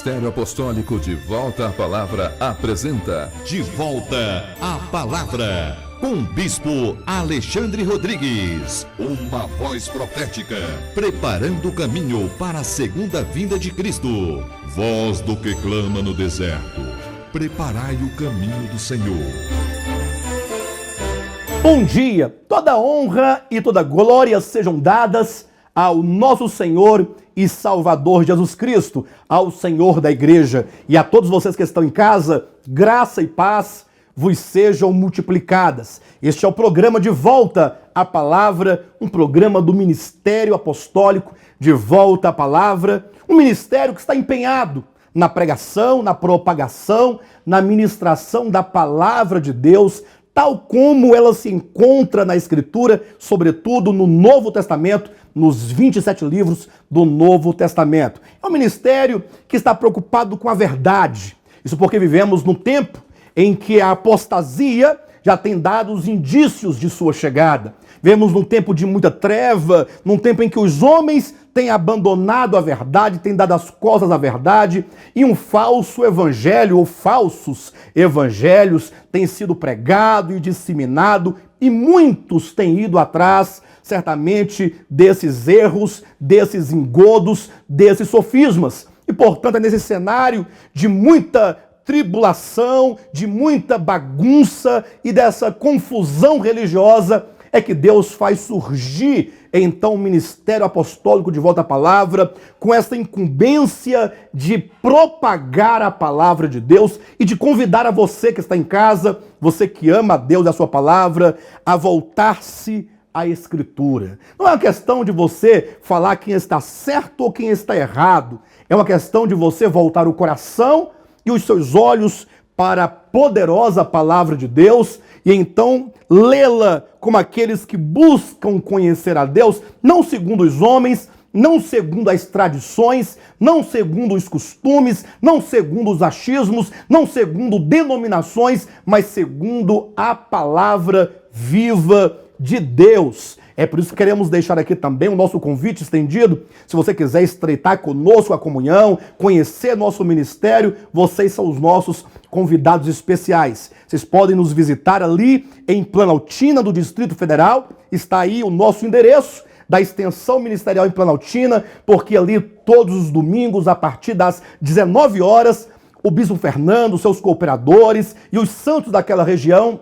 Ministério Apostólico De Volta à Palavra apresenta De Volta à Palavra, com Bispo Alexandre Rodrigues. Uma voz profética, preparando o caminho para a segunda vinda de Cristo. Voz do que clama no deserto, preparai o caminho do Senhor. Bom dia, toda honra e toda glória sejam dadas ao nosso Senhor e Salvador Jesus Cristo, ao Senhor da Igreja. E a todos vocês que estão em casa, graça e paz vos sejam multiplicadas. Este é o programa De Volta à Palavra, um programa do Ministério Apostólico De Volta à Palavra, um ministério que está empenhado na pregação, na propagação, na ministração da Palavra de Deus, tal como ela se encontra na Escritura, sobretudo no Novo Testamento, nos 27 livros do Novo Testamento. É um ministério que está preocupado com a verdade. Isso porque vivemos num tempo em que a apostasia já tem dado os indícios de sua chegada. Vivemos num tempo de muita treva, num tempo em que os homens têm abandonado a verdade, têm dado as costas à verdade, e um falso evangelho ou falsos evangelhos têm sido pregado e disseminado, e muitos têm ido atrás, certamente, desses erros, desses engodos, desses sofismas. E, portanto, é nesse cenário de muita tribulação, de muita bagunça e dessa confusão religiosa é que Deus faz surgir, então, o Ministério Apostólico De Volta à Palavra, com essa incumbência de propagar a Palavra de Deus e de convidar a você que está em casa, você que ama a Deus e a sua Palavra, a voltar-se à Escritura. Não é uma questão de você falar quem está certo ou quem está errado. É uma questão de você voltar o coração e os seus olhos para a poderosa Palavra de Deus e então lê-la como aqueles que buscam conhecer a Deus, não segundo os homens, não segundo as tradições, não segundo os costumes, não segundo os achismos, não segundo denominações, mas segundo a palavra viva de Deus. É por isso que queremos deixar aqui também o nosso convite estendido. Se você quiser estreitar conosco a comunhão, conhecer nosso ministério, vocês são os nossos convidados especiais. Vocês podem nos visitar ali em Planaltina, do Distrito Federal. Está aí o nosso endereço da extensão ministerial em Planaltina, porque ali todos os domingos, a partir das 19 horas, o Bispo Fernando, seus cooperadores e os santos daquela região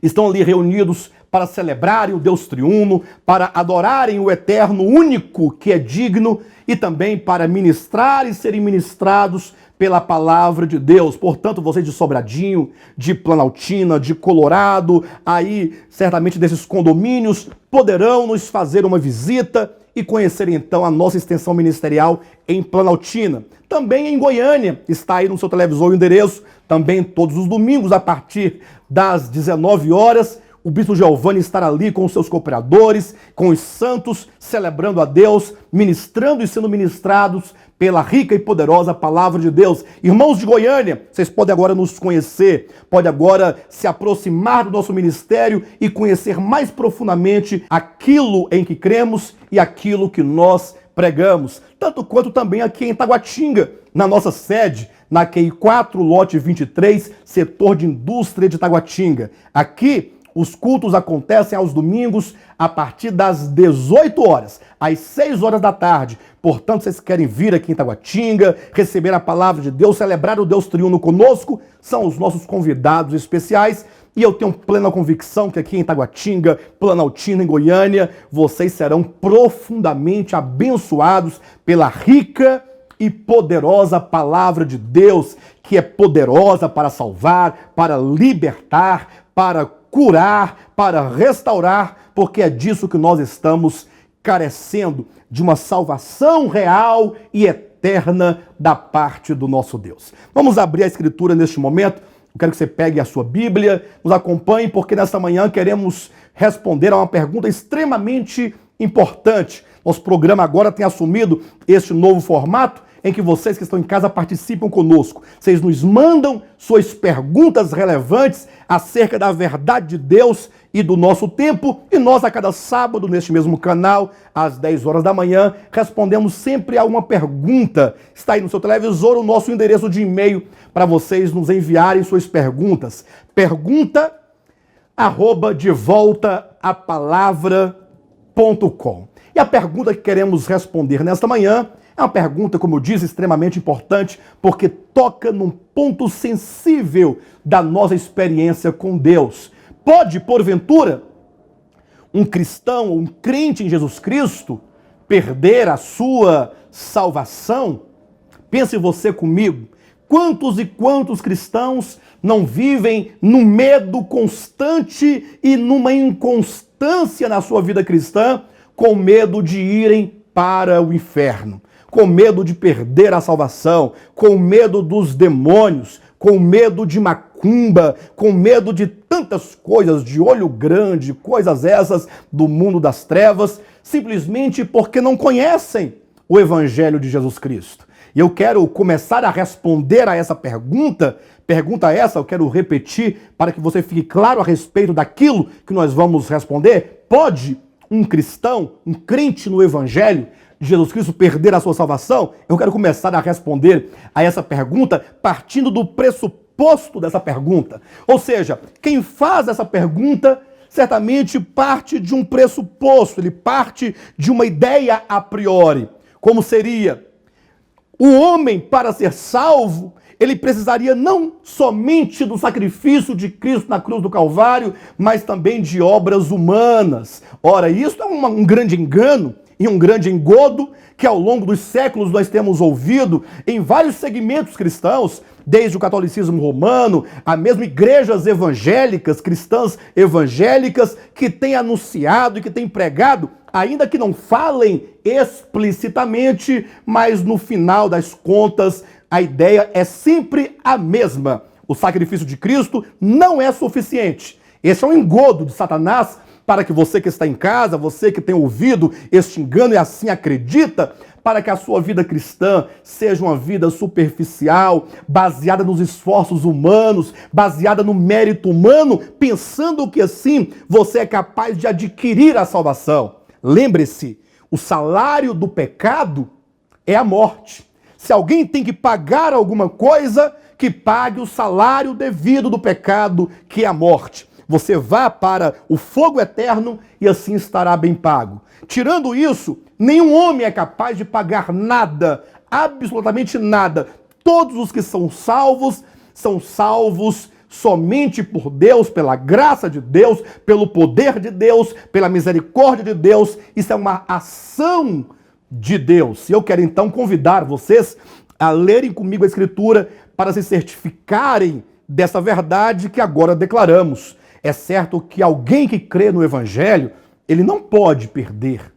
estão ali reunidos para celebrarem o Deus triuno, para adorarem o eterno único que é digno e também para ministrar e serem ministrados pela palavra de Deus. Portanto, vocês de Sobradinho, de Planaltina, de Colorado, aí certamente desses condomínios, poderão nos fazer uma visita e conhecer então a nossa extensão ministerial em Planaltina. Também em Goiânia, está aí no seu televisor o endereço, também todos os domingos a partir das 19 horas, o Bispo Giovanni estará ali com os seus cooperadores, com os santos, celebrando a Deus, ministrando e sendo ministrados pela rica e poderosa Palavra de Deus. Irmãos de Goiânia, vocês podem agora nos conhecer, podem agora se aproximar do nosso ministério e conhecer mais profundamente aquilo em que cremos e aquilo que nós pregamos. Tanto quanto também aqui em Taguatinga, na nossa sede, na QI 4, lote 23, setor de indústria de Taguatinga. Aqui, os cultos acontecem aos domingos a partir das 18 horas, às 6 horas da tarde. Portanto, vocês querem vir aqui em Taguatinga, receber a palavra de Deus, celebrar o Deus triuno conosco, são os nossos convidados especiais. E eu tenho plena convicção que aqui em Taguatinga, Planaltina, em Goiânia, vocês serão profundamente abençoados pela rica e poderosa Palavra de Deus, que é poderosa para salvar, para libertar, para curar, para restaurar, porque é disso que nós estamos carecendo, de uma salvação real e eterna da parte do nosso Deus. Vamos abrir a Escritura neste momento. Eu quero que você pegue a sua Bíblia, nos acompanhe, porque nesta manhã queremos responder a uma pergunta extremamente importante. Nosso programa agora tem assumido este novo formato, em que vocês que estão em casa participam conosco. Vocês nos mandam suas perguntas relevantes acerca da verdade de Deus e do nosso tempo, e nós a cada sábado, neste mesmo canal, às 10 horas da manhã, respondemos sempre a uma pergunta. Está aí no seu televisor o nosso endereço de e-mail para vocês nos enviarem suas perguntas. pergunta@devoltaapalavra.com. E a pergunta que queremos responder nesta manhã é uma pergunta, como eu disse, extremamente importante, porque toca num ponto sensível da nossa experiência com Deus. Pode, porventura, um cristão ou um crente em Jesus Cristo perder a sua salvação? Pense você comigo. Quantos e quantos cristãos não vivem num medo constante e numa inconstância na sua vida cristã, com medo de irem para o inferno, com medo de perder a salvação, com medo dos demônios, com medo de macumba, com medo de tantas coisas, de olho grande, coisas essas do mundo das trevas, simplesmente porque não conhecem o Evangelho de Jesus Cristo. E eu quero começar a responder a essa pergunta essa eu quero repetir para que você fique claro a respeito daquilo que nós vamos responder. Pode um cristão, um crente no Evangelho de Jesus Cristo perder a sua salvação? Eu quero começar a responder a essa pergunta partindo do pressuposto dessa pergunta. Ou seja, quem faz essa pergunta certamente parte de um pressuposto, ele parte de uma ideia a priori. Como seria? O homem, para ser salvo, ele precisaria não somente do sacrifício de Cristo na cruz do Calvário, mas também de obras humanas. Ora, isso é um grande engano e um grande engodo que ao longo dos séculos nós temos ouvido em vários segmentos cristãos, desde o catolicismo romano, a mesmo igrejas evangélicas, cristãs evangélicas, que têm anunciado e que têm pregado, ainda que não falem explicitamente, mas no final das contas, a ideia é sempre a mesma. O sacrifício de Cristo não é suficiente. Esse é um engodo de Satanás para que você que está em casa, você que tem ouvido este engano e assim acredita, para que a sua vida cristã seja uma vida superficial, baseada nos esforços humanos, baseada no mérito humano, pensando que assim você é capaz de adquirir a salvação. Lembre-se, o salário do pecado é a morte. Se alguém tem que pagar alguma coisa, que pague o salário devido do pecado, que é a morte. Você vá para o fogo eterno e assim estará bem pago. Tirando isso, nenhum homem é capaz de pagar nada, absolutamente nada. Todos os que são salvos somente por Deus, pela graça de Deus, pelo poder de Deus, pela misericórdia de Deus. Isso é uma ação de Deus. E eu quero então convidar vocês a lerem comigo a Escritura para se certificarem dessa verdade que agora declaramos. É certo que alguém que crê no Evangelho, ele não pode perder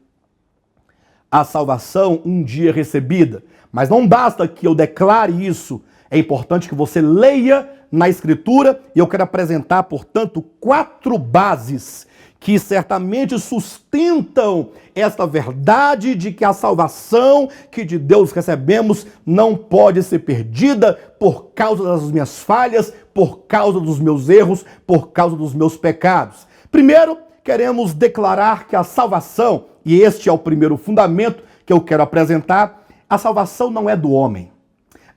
a salvação um dia recebida. Mas não basta que eu declare isso. É importante que você leia na Escritura, e eu quero apresentar, portanto, 4 bases que certamente sustentam esta verdade de que a salvação que de Deus recebemos não pode ser perdida por causa das minhas falhas, por causa dos meus erros, por causa dos meus pecados. Primeiro, queremos declarar que a salvação, e este é o primeiro fundamento que eu quero apresentar, a salvação não é do homem.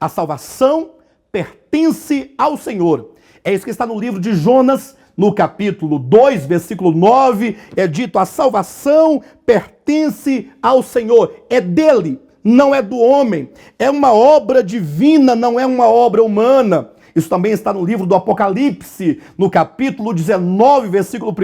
A salvação pertence ao Senhor. É isso que está no livro de Jonas, no capítulo 2, versículo 9, é dito: a salvação pertence ao Senhor, é dele, não é do homem. É uma obra divina, não é uma obra humana. Isso também está no livro do Apocalipse, no capítulo 19, versículo 1,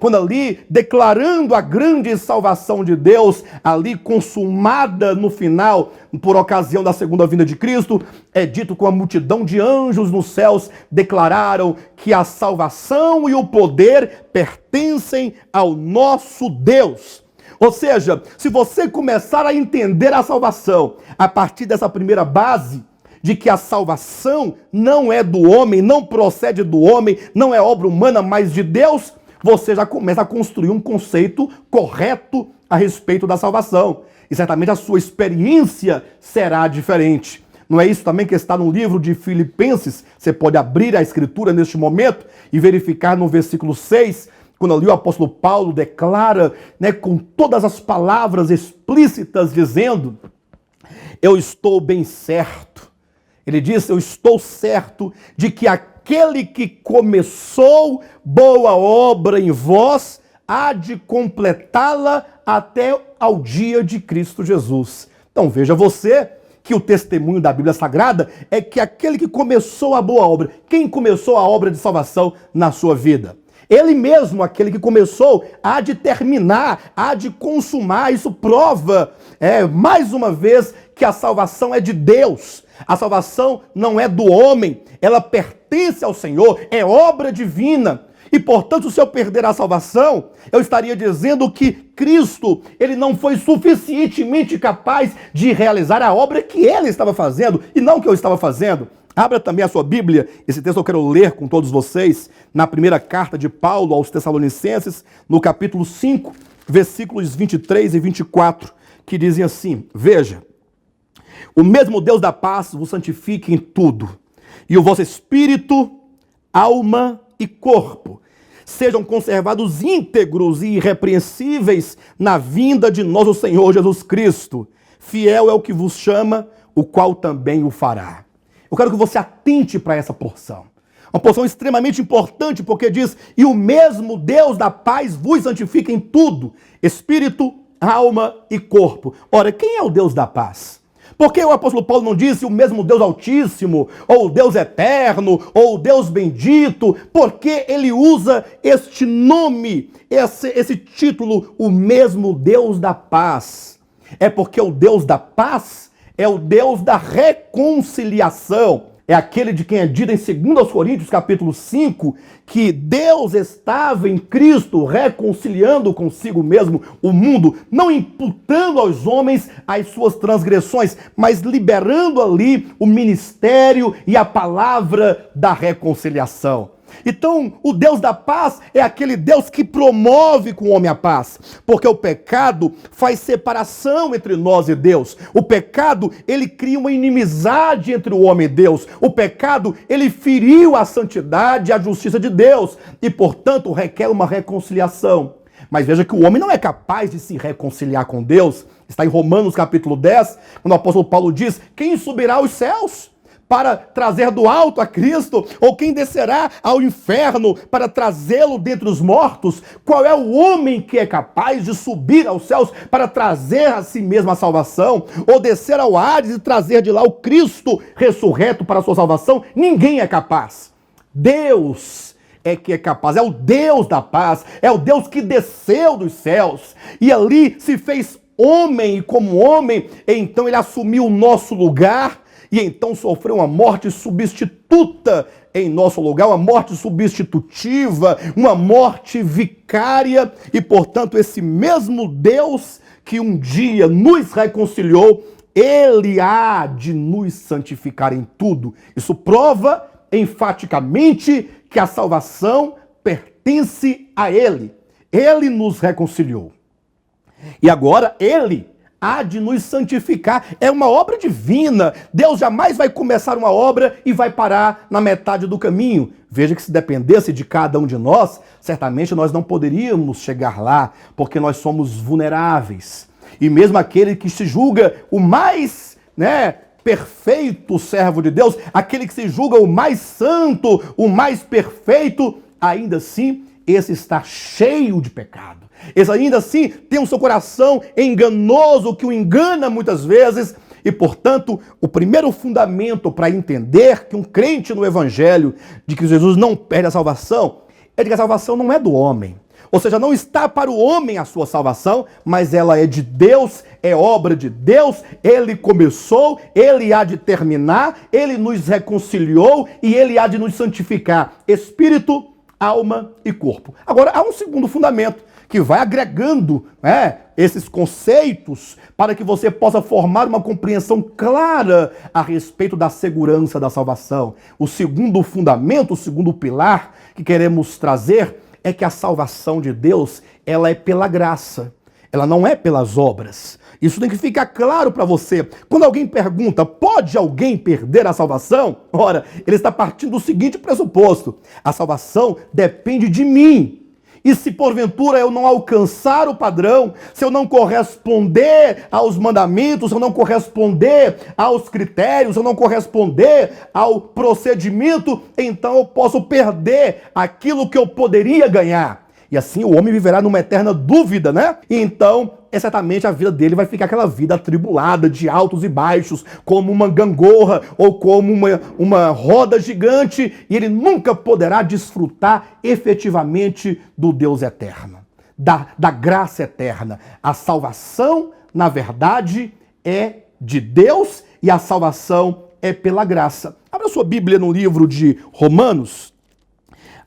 quando ali, declarando a grande salvação de Deus, ali consumada no final, por ocasião da segunda vinda de Cristo, é dito que uma multidão de anjos nos céus declararam que a salvação e o poder pertencem ao nosso Deus. Ou seja, se você começar a entender a salvação a partir dessa primeira base, de que a salvação não é do homem, não procede do homem, não é obra humana, mas de Deus, você já começa a construir um conceito correto a respeito da salvação. e certamente a sua experiência será diferente. Não é isso também que está no livro de Filipenses? Você pode abrir a escritura neste momento e verificar no versículo 6, quando ali o apóstolo Paulo declara, com todas as palavras explícitas, dizendo: eu estou bem certo. Ele diz: eu estou certo de que aquele que começou boa obra em vós há de completá-la até ao dia de Cristo Jesus. Então veja você que o testemunho da Bíblia Sagrada é que aquele que começou a boa obra, quem começou a obra de salvação na sua vida? Ele mesmo, aquele que começou, há de terminar, há de consumar. Isso prova, mais uma vez, que a salvação é de Deus. A salvação não é do homem, ela pertence ao Senhor, é obra divina. E, portanto, se eu perder a salvação, eu estaria dizendo que Cristo, ele não foi suficientemente capaz de realizar a obra que ele estava fazendo e não que eu estava fazendo. Abra também a sua Bíblia, esse texto eu quero ler com todos vocês, na primeira carta de Paulo aos Tessalonicenses, no capítulo 5, versículos 23 e 24, que dizem assim: veja, o mesmo Deus da paz vos santifique em tudo, e o vosso espírito, alma e corpo sejam conservados íntegros e irrepreensíveis na vinda de nosso Senhor Jesus Cristo. Fiel é o que vos chama, o qual também o fará. Eu quero que você atente para essa porção. Uma porção extremamente importante, porque diz: e o mesmo Deus da paz vos santifica em tudo, espírito, alma e corpo. Ora, quem é o Deus da paz? Por que o apóstolo Paulo não disse o mesmo Deus Altíssimo, ou o Deus Eterno, ou o Deus Bendito? Por que ele usa este nome, esse título, o mesmo Deus da paz? É porque o Deus da paz é o Deus da reconciliação. É aquele de quem é dito em 2 Coríntios capítulo 5, que Deus estava em Cristo reconciliando consigo mesmo o mundo, não imputando aos homens as suas transgressões, mas liberando ali o ministério e a palavra da reconciliação. Então, o Deus da paz é aquele Deus que promove com o homem a paz, porque o pecado faz separação entre nós e Deus. O pecado, ele cria uma inimizade entre o homem e Deus. O pecado, ele feriu a santidade e a justiça de Deus e, portanto, requer uma reconciliação. Mas veja que o homem não é capaz de se reconciliar com Deus. Está em Romanos capítulo 10, quando o apóstolo Paulo diz: quem subirá aos céus para trazer do alto a Cristo? Ou quem descerá ao inferno para trazê-lo dentre os mortos? Qual é o homem que é capaz de subir aos céus para trazer a si mesmo a salvação? Ou descer ao Hades e trazer de lá o Cristo ressurreto para a sua salvação? Ninguém é capaz. Deus é que é capaz, é o Deus da paz, é o Deus que desceu dos céus e ali se fez homem, e como homem, então ele assumiu o nosso lugar. E então sofreu uma morte substituta em nosso lugar, uma morte substitutiva, uma morte vicária. E, portanto, esse mesmo Deus que um dia nos reconciliou, ele há de nos santificar em tudo. Isso prova enfaticamente que a salvação pertence a ele. Ele nos reconciliou. E agora ele há de nos santificar. É uma obra divina. Deus jamais vai começar uma obra e vai parar na metade do caminho. Veja que se dependesse de cada um de nós, certamente nós não poderíamos chegar lá, porque nós somos vulneráveis. E mesmo aquele que se julga o mais, perfeito servo de Deus, aquele que se julga o mais santo, o mais perfeito, ainda assim, esse está cheio de pecado. Esse ainda assim tem o seu coração enganoso, que o engana muitas vezes. E, portanto, o primeiro fundamento para entender que um crente no Evangelho, de que Jesus não perde a salvação, é de que a salvação não é do homem. Ou seja, não está para o homem a sua salvação, mas ela é de Deus, é obra de Deus, ele começou, ele há de terminar, ele nos reconciliou e ele há de nos santificar. Espírito, alma e corpo. Agora, há um segundo fundamento que vai agregando esses conceitos para que você possa formar uma compreensão clara a respeito da segurança da salvação. O segundo fundamento, o segundo pilar que queremos trazer é que a salvação de Deus, ela é pela graça. ela não é pelas obras. Isso tem que ficar claro para você. Quando alguém pergunta, pode alguém perder a salvação? Ora, ele está partindo do seguinte pressuposto: a salvação depende de mim. E se porventura eu não alcançar o padrão, se eu não corresponder aos mandamentos, se eu não corresponder aos critérios, se eu não corresponder ao procedimento, então eu posso perder aquilo que eu poderia ganhar. E assim o homem viverá numa eterna dúvida, né? E então, exatamente, a vida dele vai ficar aquela vida atribulada, de altos e baixos, como uma gangorra ou como uma roda gigante, e ele nunca poderá desfrutar efetivamente do Deus eterno, da graça eterna. A salvação, na verdade, é de Deus e a salvação é pela graça. Abra sua Bíblia no livro de Romanos.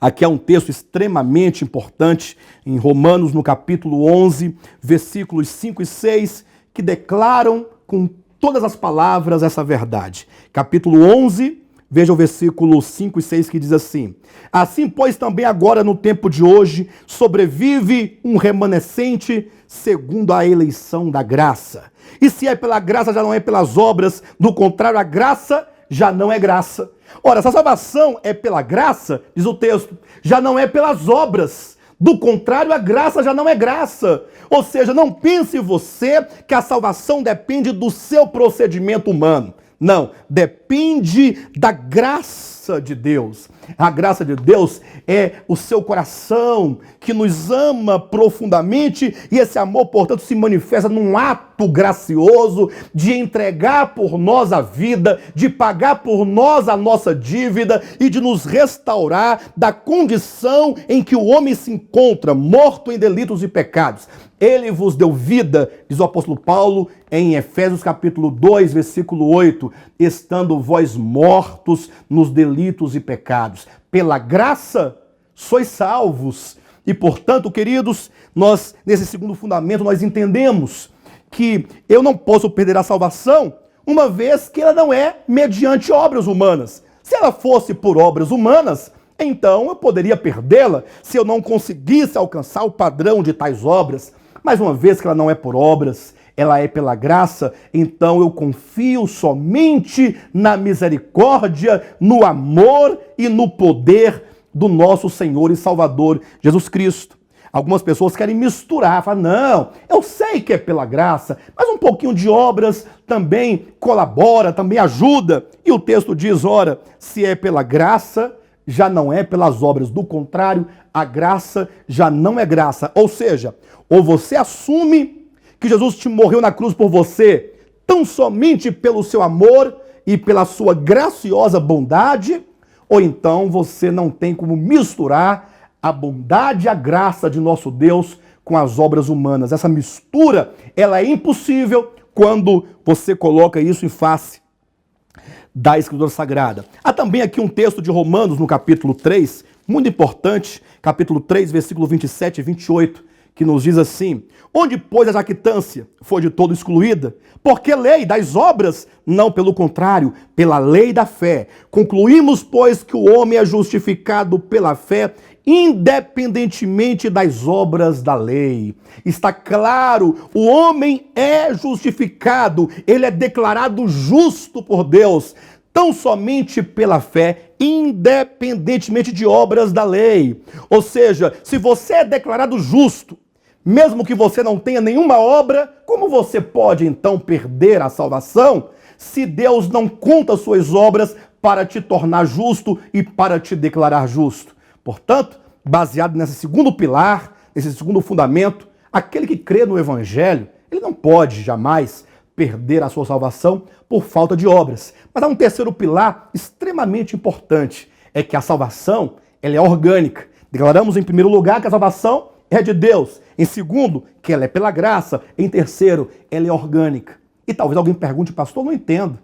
Aqui é um texto extremamente importante, em Romanos, no capítulo 11, versículos 5 e 6, que declaram com todas as palavras essa verdade. Capítulo 11, veja o versículo 5 e 6, que diz assim: assim, pois, também agora no tempo de hoje sobrevive um remanescente segundo a eleição da graça. E se é pela graça, já não é pelas obras, do contrário, a graça já não é graça. Ora, se a salvação é pela graça, diz o texto, já não é pelas obras. Do contrário, a graça já não é graça. Ou seja, não pense você que a salvação depende do seu procedimento humano. Não, depende da graça de Deus. A graça de Deus é o seu coração que nos ama profundamente, e esse amor, portanto, se manifesta num ato gracioso de entregar por nós a vida, de pagar por nós a nossa dívida e de nos restaurar da condição em que o homem se encontra, morto em delitos e pecados. Ele vos deu vida, diz o apóstolo Paulo em Efésios capítulo 2, versículo 8, estando vós mortos nos delitos e pecados. Pela graça sois salvos. E, portanto, queridos, nós, nesse segundo fundamento, nós entendemos que eu não posso perder a salvação, uma vez que ela não é mediante obras humanas. Se ela fosse por obras humanas, então eu poderia perdê-la se eu não conseguisse alcançar o padrão de tais obras. Mas uma vez que ela não é por obras, ela é pela graça, então eu confio somente na misericórdia, no amor e no poder do nosso Senhor e Salvador Jesus Cristo. Algumas pessoas querem misturar, falam, não, eu sei que é pela graça, mas um pouquinho de obras também colabora, também ajuda. E o texto diz, ora, se é pela graça, já não é pelas obras. Do contrário, a graça já não é graça. Ou seja, ou você assume que Jesus te morreu na cruz por você, tão somente pelo seu amor e pela sua graciosa bondade, ou então você não tem como misturar a bondade e a graça de nosso Deus com as obras humanas. Essa mistura, ela é impossível quando você coloca isso em face da Escritura Sagrada. Há também aqui um texto de Romanos, no capítulo 3, muito importante, capítulo 3, versículo 27 e 28, que nos diz assim: onde, pois, a jactância foi de todo excluída? Porque lei das obras? Não, pelo contrário, pela lei da fé. Concluímos, pois, que o homem é justificado pela fé, independentemente das obras da lei. Está claro, o homem é justificado, ele é declarado justo por Deus, tão somente pela fé, independentemente de obras da lei. Ou seja, se você é declarado justo, mesmo que você não tenha nenhuma obra, como você pode então perder a salvação se Deus não conta suas obras para te tornar justo e para te declarar justo? Portanto, baseado nesse segundo pilar, nesse segundo fundamento, aquele que crê no Evangelho, ele não pode jamais perder a sua salvação por falta de obras. Mas há um terceiro pilar extremamente importante, é que a salvação ela é orgânica. Declaramos em primeiro lugar que a salvação é de Deus. Em segundo, que ela é pela graça. Em terceiro, ela é orgânica. E talvez alguém pergunte, pastor, não entendo.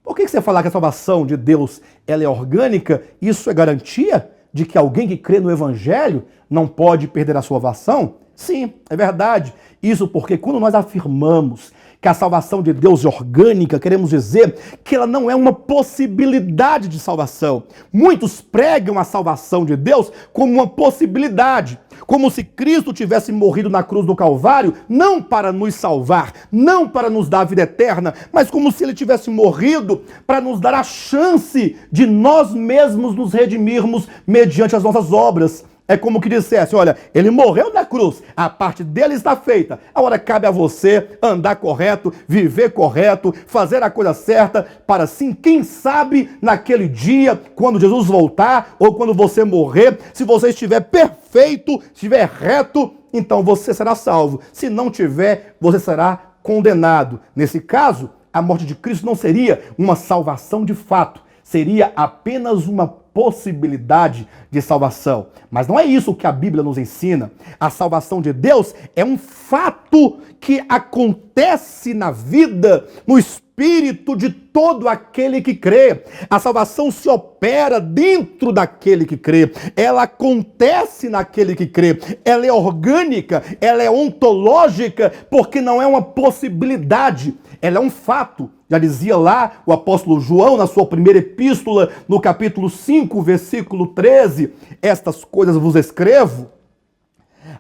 Por que você falar que a salvação de Deus ela é orgânica? Isso é garantia de que alguém que crê no Evangelho não pode perder a sua salvação? Sim, é verdade. Isso porque quando nós afirmamos que a salvação de Deus é orgânica, queremos dizer que ela não é uma possibilidade de salvação. Muitos pregam a salvação de Deus como uma possibilidade, como se Cristo tivesse morrido na cruz do Calvário, não para nos salvar, não para nos dar a vida eterna, mas como se ele tivesse morrido para nos dar a chance de nós mesmos nos redimirmos mediante as nossas obras. É como que dissesse, olha, ele morreu na cruz, a parte dele está feita. Agora cabe a você andar correto, viver correto, fazer a coisa certa, para assim, quem sabe, naquele dia, quando Jesus voltar, ou quando você morrer, se você estiver perfeito, estiver reto, então você será salvo. Se não tiver, você será condenado. Nesse caso, a morte de Cristo não seria uma salvação de fato, seria apenas uma possibilidade de salvação. Mas não é isso que a Bíblia nos ensina. A salvação de Deus é um fato que acontece na vida, no espírito de todo aquele que crê. A salvação se opera dentro daquele que crê. Ela acontece naquele que crê. Ela é orgânica, ela é ontológica, porque não é uma possibilidade. Ela é um fato. Já dizia lá o apóstolo João, na sua primeira epístola, no capítulo 5, versículo 13, estas coisas vos escrevo,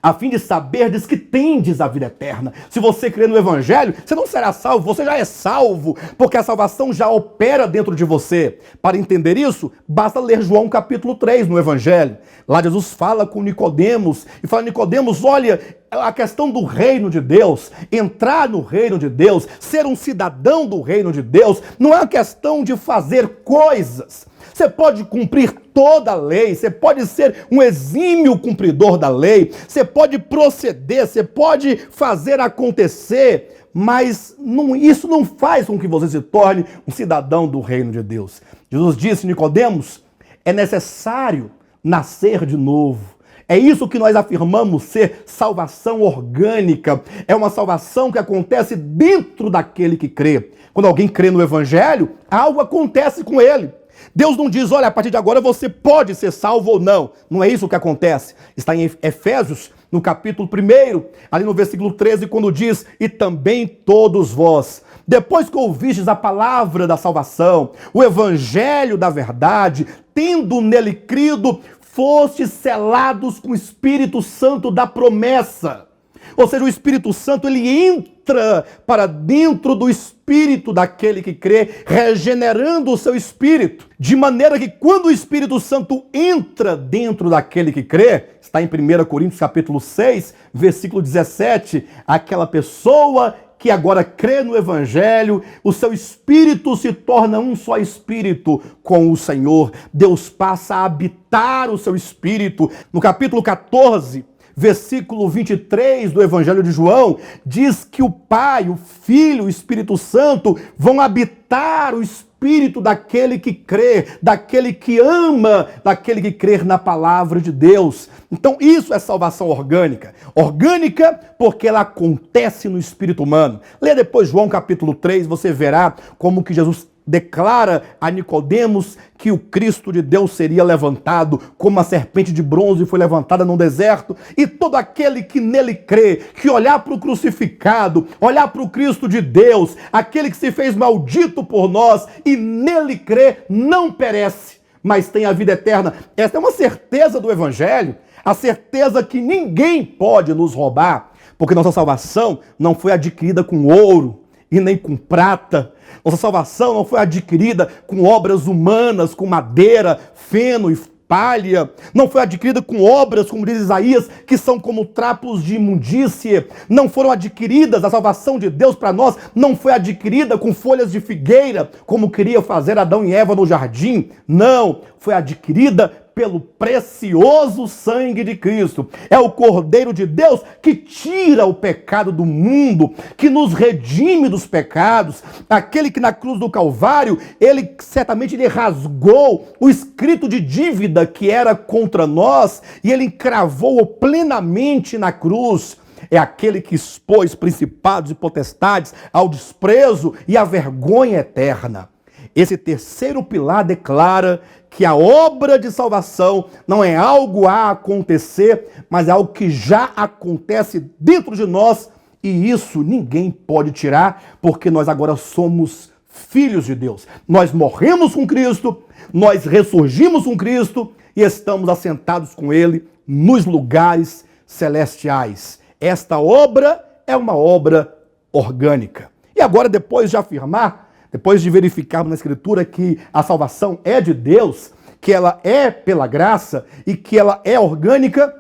a fim de saberdes que tendes a vida eterna. Se você crê no Evangelho, você não será salvo, você já é salvo, porque a salvação já opera dentro de você. Para entender isso, basta ler João capítulo 3 no Evangelho. Lá Jesus fala com Nicodemos, e fala, Nicodemos, olha, a questão do reino de Deus, entrar no reino de Deus, ser um cidadão do reino de Deus, não é uma questão de fazer coisas. Você pode cumprir toda a lei, você pode ser um exímio cumpridor da lei, você pode proceder, você pode fazer acontecer, mas isso não faz com que você se torne um cidadão do reino de Deus. Jesus disse, Nicodemos, é necessário nascer de novo. É isso que nós afirmamos ser salvação orgânica. É uma salvação que acontece dentro daquele que crê. Quando alguém crê no Evangelho, algo acontece com ele. Deus não diz, olha, a partir de agora você pode ser salvo ou não. Não é isso que acontece. Está em Efésios, no capítulo 1, ali no versículo 13, quando diz, e também todos vós, depois que ouvistes a palavra da salvação, o evangelho da verdade, tendo nele crido, fostes selados com o Espírito Santo da promessa. Ou seja, o Espírito Santo, ele entra para dentro do espírito daquele que crê, regenerando o seu espírito. De maneira que quando o Espírito Santo entra dentro daquele que crê, está em 1 Coríntios capítulo 6, versículo 17, aquela pessoa que agora crê no Evangelho, o seu espírito se torna um só espírito com o Senhor. Deus passa a habitar o seu espírito. No capítulo 14, versículo 23 do Evangelho de João, diz que o Pai, o Filho, o Espírito Santo vão habitar o espírito daquele que crê, daquele que ama, daquele que crê na palavra de Deus. Então isso é salvação orgânica. Orgânica porque ela acontece no espírito humano. Leia depois João capítulo 3, você verá como que Jesus declara a Nicodemos que o Cristo de Deus seria levantado, como a serpente de bronze foi levantada no deserto, e todo aquele que nele crê, que olhar para o crucificado, olhar para o Cristo de Deus, aquele que se fez maldito por nós, e nele crê, não perece, mas tem a vida eterna. Essa é uma certeza do Evangelho, a certeza que ninguém pode nos roubar, porque nossa salvação não foi adquirida com ouro e nem com prata. Nossa salvação não foi adquirida com obras humanas, com madeira, feno e palha. Não foi adquirida com obras, como diz Isaías, que são como trapos de imundície. Não foram adquiridas, a salvação de Deus para nós não foi adquirida com folhas de figueira, como queria fazer Adão e Eva no jardim. Não, foi adquirida pelo precioso sangue de Cristo. É o Cordeiro de Deus que tira o pecado do mundo, que nos redime dos pecados. Aquele que na cruz do Calvário, ele certamente ele rasgou o escrito de dívida que era contra nós e ele encravou-o plenamente na cruz. É aquele que expôs principados e potestades ao desprezo e à vergonha eterna. Esse terceiro pilar declara que a obra de salvação não é algo a acontecer, mas é algo que já acontece dentro de nós E isso ninguém pode tirar, porque nós agora somos filhos de Deus. Nós morremos com Cristo, nós ressurgimos com Cristo e estamos assentados com Ele nos lugares celestiais. Esta obra é uma obra orgânica. E agora, depois de afirmar, depois de verificarmos na Escritura que a salvação é de Deus, que ela é pela graça e que ela é orgânica,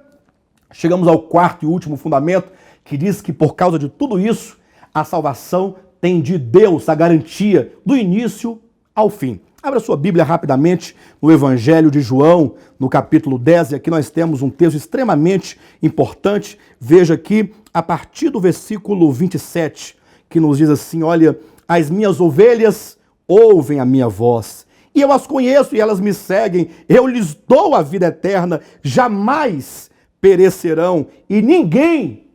chegamos ao quarto e último fundamento, que diz que por causa de tudo isso, a salvação tem de Deus a garantia do início ao fim. Abra sua Bíblia rapidamente no Evangelho de João, no capítulo 10, e aqui nós temos um texto extremamente importante. Veja aqui, a partir do versículo 27, que nos diz assim, olha, as minhas ovelhas ouvem a minha voz, e eu as conheço e elas me seguem, eu lhes dou a vida eterna, jamais perecerão, e ninguém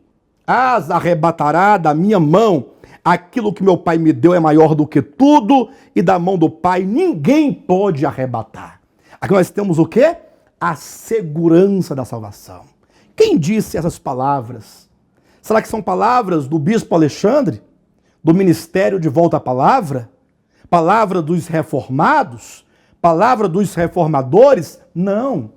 as arrebatará da minha mão. Aquilo que meu Pai me deu é maior do que tudo, e da mão do Pai ninguém pode arrebatar. Aqui nós temos o quê? A segurança da salvação. Quem disse essas palavras? Será que são palavras do bispo Alexandre? Do Ministério de Volta à Palavra? Palavra dos reformados? Palavra dos reformadores? Não.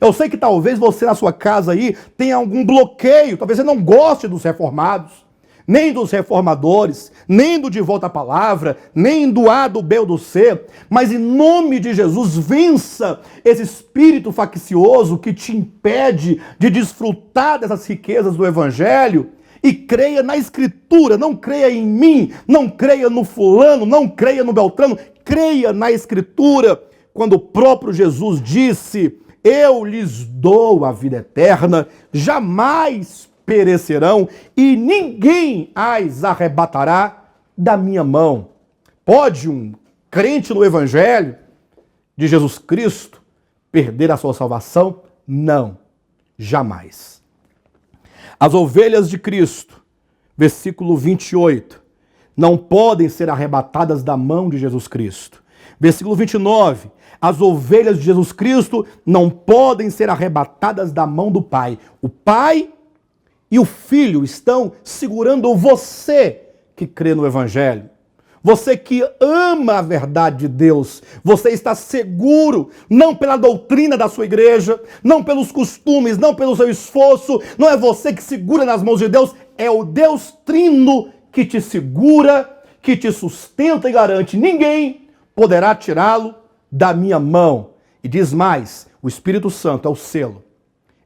Eu sei que talvez você na sua casa aí tenha algum bloqueio, talvez você não goste dos reformados, nem dos reformadores, nem do De Volta à Palavra, nem do A, do B ou do C, mas em nome de Jesus, vença esse espírito faccioso que te impede de desfrutar dessas riquezas do Evangelho e creia na Escritura, não creia em mim, não creia no fulano, não creia no beltrano, creia na Escritura, quando o próprio Jesus disse, eu lhes dou a vida eterna, jamais perecerão e ninguém as arrebatará da minha mão. Pode um crente no Evangelho de Jesus Cristo perder a sua salvação? Não, jamais. As ovelhas de Cristo, versículo 28, não podem ser arrebatadas da mão de Jesus Cristo. Versículo 29, as ovelhas de Jesus Cristo não podem ser arrebatadas da mão do Pai. O Pai e o Filho estão segurando você que crê no Evangelho. Você que ama a verdade de Deus. Você está seguro, não pela doutrina da sua igreja, não pelos costumes, não pelo seu esforço. Não é você que segura nas mãos de Deus, é o Deus Trino que te segura, que te sustenta e garante. Ninguém poderá tirá-lo da minha mão. E diz mais, o Espírito Santo é o selo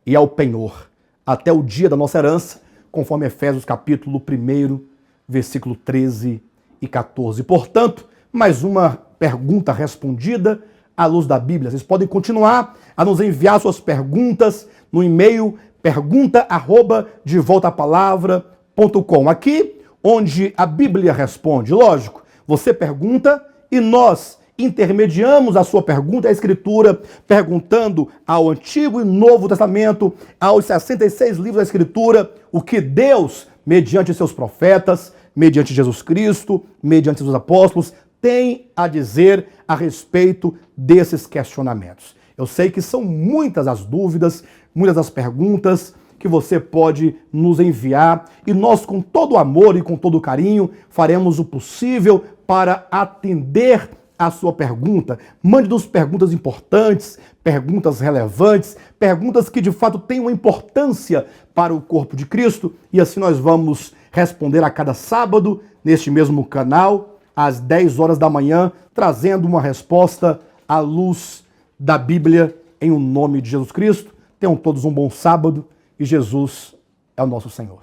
e é o penhor até o dia da nossa herança, conforme Efésios capítulo 1, versículo 13 e 14. Portanto, mais uma pergunta respondida à luz da Bíblia. Vocês podem continuar a nos enviar suas perguntas no e-mail pergunta@devoltapalavra.com. Aqui, onde a Bíblia responde. Lógico, você pergunta e nós intermediamos a sua pergunta à Escritura, perguntando ao Antigo e Novo Testamento, aos 66 livros da Escritura, o que Deus, mediante seus profetas, mediante Jesus Cristo, mediante seus apóstolos, tem a dizer a respeito desses questionamentos. Eu sei que são muitas as dúvidas, muitas as perguntas que você pode nos enviar e nós, com todo amor e com todo carinho, faremos o possível para atender a sua pergunta. Mande-nos perguntas importantes, perguntas relevantes, perguntas que de fato têm uma importância para o corpo de Cristo, e assim nós vamos responder a cada sábado neste mesmo canal, às 10 horas da manhã, trazendo uma resposta à luz da Bíblia em o nome de Jesus Cristo. Tenham todos um bom sábado e Jesus é o nosso Senhor.